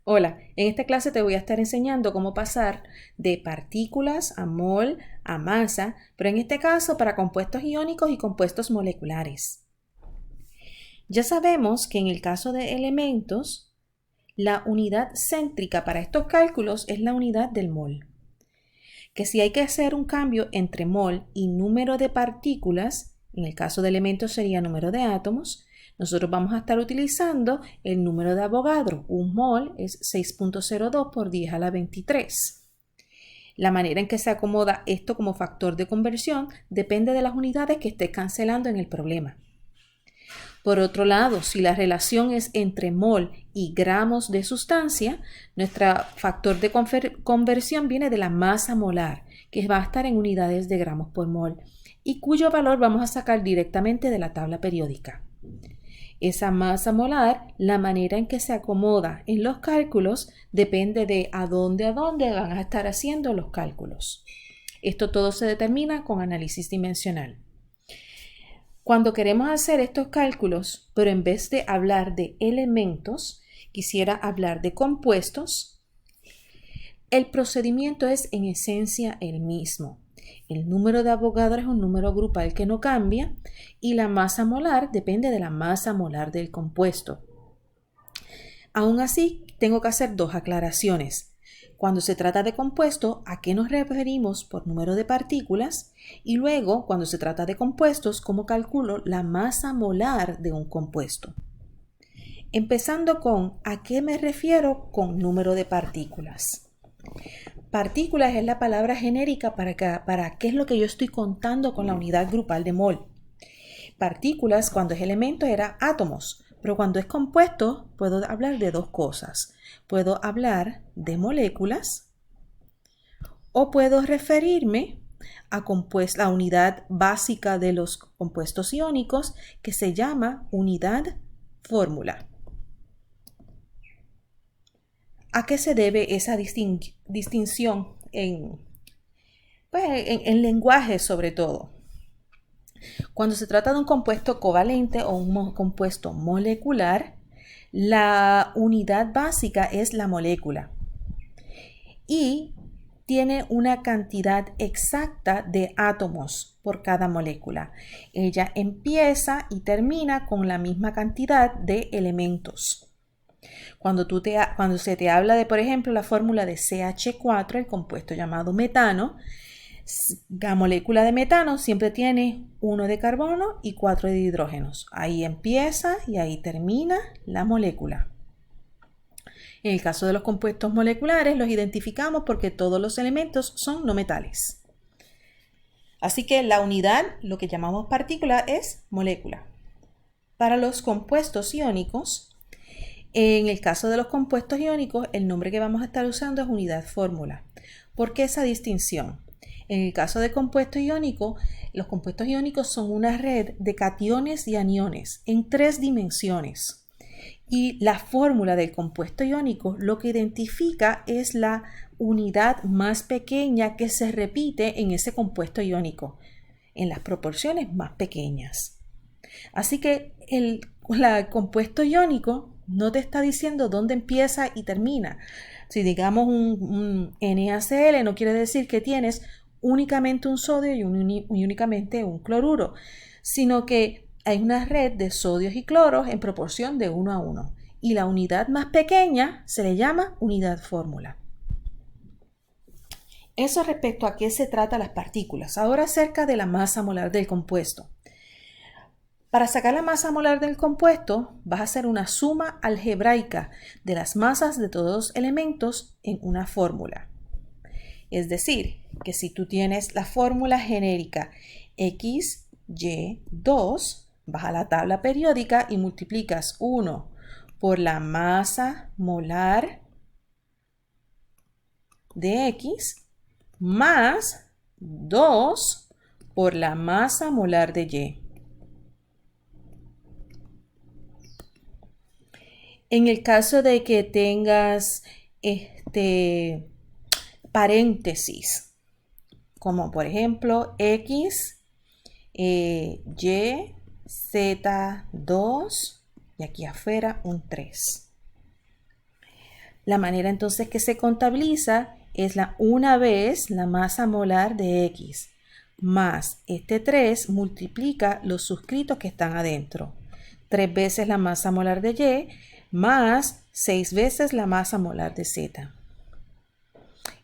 Hola, en esta clase te voy a estar enseñando cómo pasar de partículas a mol a masa, pero en este caso para compuestos iónicos y compuestos moleculares. Ya sabemos que en el caso de elementos, la unidad céntrica para estos cálculos es la unidad del mol. Que si hay que hacer un cambio entre mol y número de partículas, en el caso de elementos sería número de átomos, nosotros vamos a estar utilizando el número de Avogadro. Un mol es 6.02 por 10 a la 23. La manera en que se acomoda esto como factor de conversión depende de las unidades que estés cancelando en el problema. Por otro lado, si la relación es entre mol y gramos de sustancia, nuestro factor de conversión viene de la masa molar, que va a estar en unidades de gramos por mol, y cuyo valor vamos a sacar directamente de la tabla periódica. Esa masa molar, la manera en que se acomoda en los cálculos, depende de a dónde van a estar haciendo los cálculos. Esto todo se determina con análisis dimensional. Cuando queremos hacer estos cálculos, pero en vez de hablar de elementos, quisiera hablar de compuestos, el procedimiento es en esencia el mismo. El número de Avogadro es un número grupal que no cambia y la masa molar depende de la masa molar del compuesto. Aún así, tengo que hacer dos aclaraciones. Cuando se trata de compuesto, ¿a qué nos referimos por número de partículas? Y luego, cuando se trata de compuestos, ¿cómo calculo la masa molar de un compuesto? Empezando con ¿a qué me refiero con número de partículas? Partículas es la palabra genérica para qué es lo que yo estoy contando con la unidad grupal de mol. Partículas, cuando es elemento, era átomos, pero cuando es compuesto, puedo hablar de dos cosas. Puedo hablar de moléculas o puedo referirme a la unidad básica de los compuestos iónicos que se llama unidad fórmula. ¿A qué se debe esa distinción en lenguaje sobre todo? Cuando se trata de un compuesto covalente o un compuesto molecular, la unidad básica es la molécula y tiene una cantidad exacta de átomos por cada molécula. Ella empieza y termina con la misma cantidad de elementos. Cuando se te habla de, por ejemplo, la fórmula de CH4, el compuesto llamado metano, la molécula de metano siempre tiene 1 de carbono y 4 de hidrógenos. Ahí empieza y ahí termina la molécula. En el caso de los compuestos moleculares los identificamos porque todos los elementos son no metales. Así que la unidad, lo que llamamos partícula, es molécula. Para los compuestos iónicos, en el caso de los compuestos iónicos, el nombre que vamos a estar usando es unidad fórmula. ¿Por qué esa distinción? En el caso de compuestos iónicos, los compuestos iónicos son una red de cationes y aniones en 3 dimensiones. Y la fórmula del compuesto iónico lo que identifica es la unidad más pequeña que se repite en ese compuesto iónico, en las proporciones más pequeñas. Así que el compuesto iónico no te está diciendo dónde empieza y termina. Si digamos un NaCl, no quiere decir que tienes únicamente un sodio y únicamente un cloruro, sino que hay una red de sodios y cloros en proporción de 1 a 1. Y la unidad más pequeña se le llama unidad fórmula. Eso respecto a qué se trata las partículas. Ahora acerca de la masa molar del compuesto. Para sacar la masa molar del compuesto, vas a hacer una suma algebraica de las masas de todos los elementos en una fórmula. Es decir, que si tú tienes la fórmula genérica XY2, vas a la tabla periódica y multiplicas 1 por la masa molar de X más 2 por la masa molar de Y. En el caso de que tengas paréntesis, como por ejemplo X, Y, Z2 y aquí afuera un 3. La manera entonces que se contabiliza es una vez la masa molar de X más este 3 multiplica los suscritos que están adentro. 3 veces la masa molar de Y más 6 veces la masa molar de Z.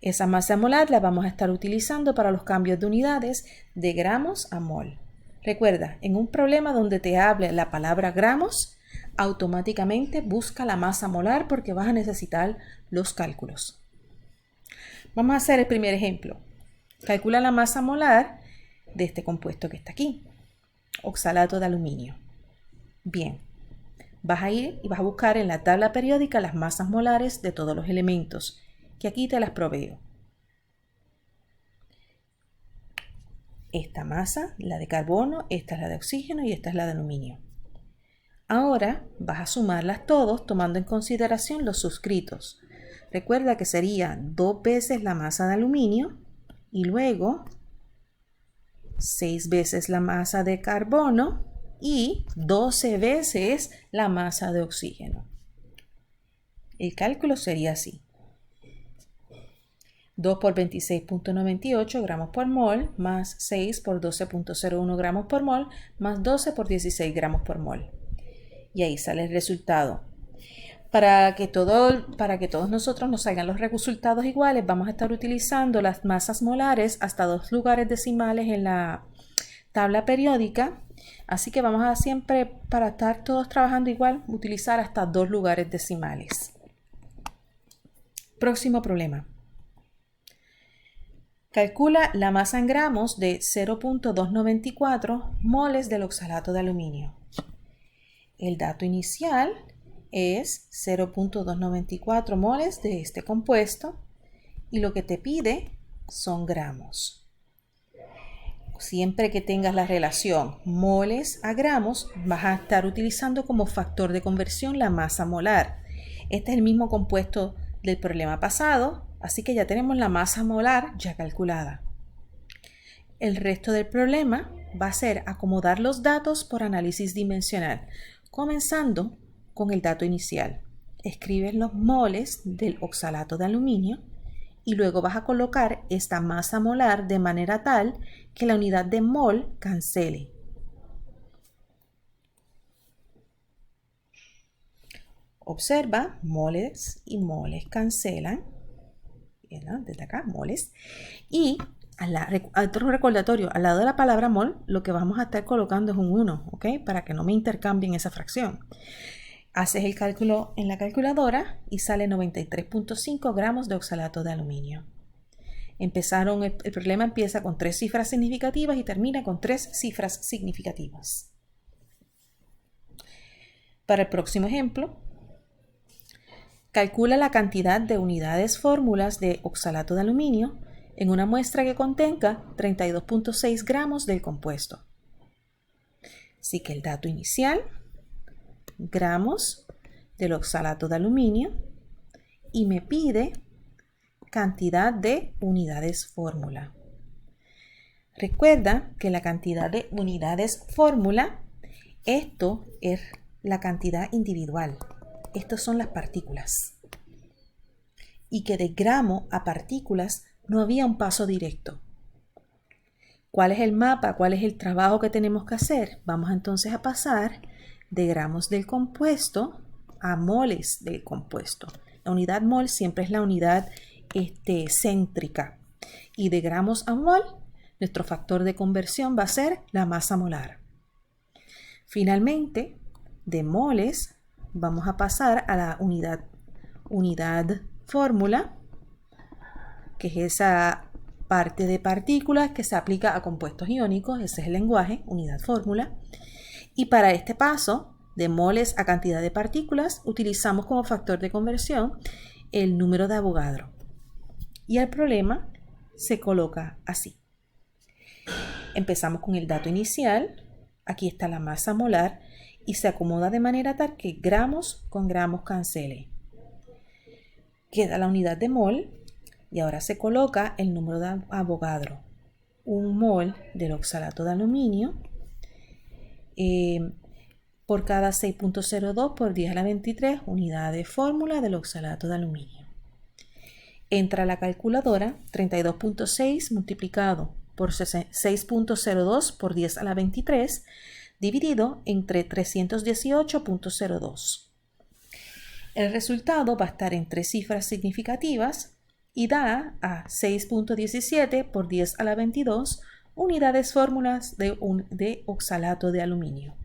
Esa masa molar la vamos a estar utilizando para los cambios de unidades de gramos a mol. Recuerda, en un problema donde te hable la palabra gramos, automáticamente busca la masa molar porque vas a necesitar los cálculos. Vamos a hacer el primer ejemplo. Calcula la masa molar de este compuesto que está aquí, oxalato de aluminio. Bien, vas a ir y vas a buscar en la tabla periódica las masas molares de todos los elementos, que aquí te las proveo. Esta masa, la de carbono, esta es la de oxígeno y esta es la de aluminio. Ahora vas a sumarlas todos tomando en consideración los suscritos. Recuerda que sería 2 veces la masa de aluminio y luego 6 veces la masa de carbono y 12 veces la masa de oxígeno. El cálculo sería así. 2 por 26.98 gramos por mol más 6 por 12.01 gramos por mol más 12 por 16 gramos por mol. Y ahí sale el resultado. Para que todos nosotros nos salgan los resultados iguales, vamos a estar utilizando las masas molares hasta 2 lugares decimales en la tabla periódica. Así que vamos a siempre, para estar todos trabajando igual, utilizar hasta 2 lugares decimales. Próximo problema. Calcula la masa en gramos de 0.294 moles del oxalato de aluminio. El dato inicial es 0.294 moles de este compuesto y lo que te pide son gramos. Siempre que tengas la relación moles a gramos, vas a estar utilizando como factor de conversión la masa molar. Este es el mismo compuesto del problema pasado, así que ya tenemos la masa molar ya calculada. El resto del problema va a ser acomodar los datos por análisis dimensional, comenzando con el dato inicial. Escribes los moles del oxalato de aluminio y luego vas a colocar esta masa molar de manera tal que la unidad de mol cancele. Observa, moles y moles cancelan. Desde acá, moles. Y otro recordatorio, al lado de la palabra mol, lo que vamos a estar colocando es un 1, ¿ok? Para que no me intercambien esa fracción. Haces el cálculo en la calculadora y sale 93.5 gramos de oxalato de aluminio. El problema empieza con 3 cifras significativas y termina con 3 cifras significativas. Para el próximo ejemplo, calcula la cantidad de unidades fórmulas de oxalato de aluminio en una muestra que contenga 32.6 gramos del compuesto. Así que el dato inicial, gramos del oxalato de aluminio, y me pide cantidad de unidades fórmula. Recuerda que la cantidad de unidades fórmula, esto es la cantidad individual. Estas son las partículas. Y que de gramo a partículas no había un paso directo. ¿Cuál es el mapa? ¿Cuál es el trabajo que tenemos que hacer? Vamos entonces a pasar de gramos del compuesto a moles del compuesto. La unidad mol siempre es la unidad céntrica. Y de gramos a mol, nuestro factor de conversión va a ser la masa molar. Finalmente, de moles vamos a pasar a la unidad fórmula, que es esa parte de partículas que se aplica a compuestos iónicos. Ese es el lenguaje, unidad fórmula. Y para este paso, de moles a cantidad de partículas, utilizamos como factor de conversión el número de Avogadro. Y el problema se coloca así. Empezamos con el dato inicial. Aquí está la masa molar y se acomoda de manera tal que gramos con gramos cancele. Queda la unidad de mol y ahora se coloca el número de Avogadro. Un mol del oxalato de aluminio por cada 6.02 por 10 a la 23 unidades de fórmula del oxalato de aluminio. Entra a la calculadora 32.6 multiplicado por 6.02 por 10 a la 23 dividido entre 318.02. El resultado va a estar en tres cifras significativas y da a 6.17 por 10 a la 22 unidades fórmulas de oxalato de aluminio.